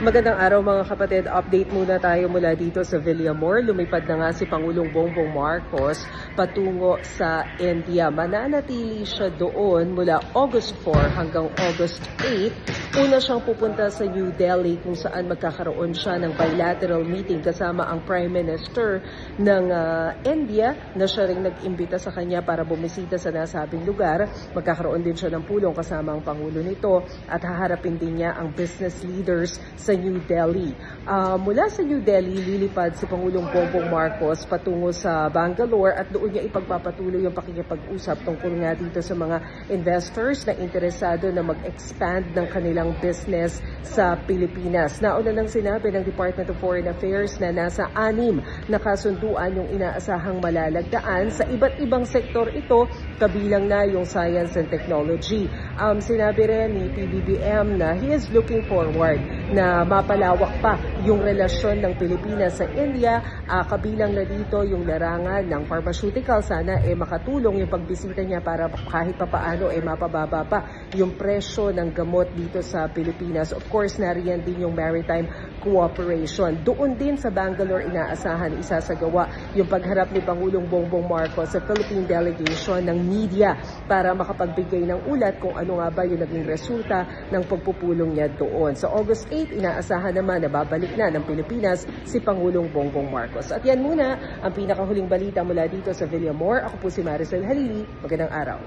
Magandang araw mga kapatid. Update muna tayo mula dito sa Villamor. Lumipad na nga si Pangulong Bongbong Marcos patungo sa India. Mananatili siya doon mula August 4 hanggang August 8. Una siyang pupunta sa New Delhi kung saan magkakaroon siya ng bilateral meeting kasama ang Prime Minister ng India na siya ring nag-imbita sa kanya para bumisita sa nasabing lugar. Magkakaroon din siya ng pulong kasama ang Pangulo nito at haharapin din niya ang business leaders sa New Delhi. Mula sa New Delhi, lilipad si Pangulong Bongbong Marcos patungo sa Bangalore at doon niya ipagpapatuloy yung pakikipag-usap tungkol nga dito sa mga investors na interesado na mag-expand ng kanilang business sa Pilipinas. Nauna nang sinabi ng Department of Foreign Affairs na nasa 6 na kasunduan yung inaasahang malalagdaan sa iba't ibang sektor ito, kabilang na yung science and technology. Sinabi rin ni PBBM na he is looking forward na mapalawak pa yung relasyon ng Pilipinas sa India, kabilang na dito yung larangan ng pharmaceutical. Sana makatulong yung pagbisita niya para kahit papaano mapababa pa yung presyo ng gamot dito sa Pilipinas. Of course, nariyan din yung maritime cooperation. Doon din sa Bangalore, inaasahan isasagawa yung pagharap ni Pangulong Bongbong Marcos sa Philippine delegation ng media para makapagbigay ng ulat kung ano nga ba yung naging resulta ng pagpupulong niya doon. Sa August 8, inaasahan naman na babalik na ng Pilipinas si Pangulong Bongbong Marcos. At yan muna ang pinakahuling balita mula dito sa Villamor. Ako po si Maricel Halili. Magandang araw.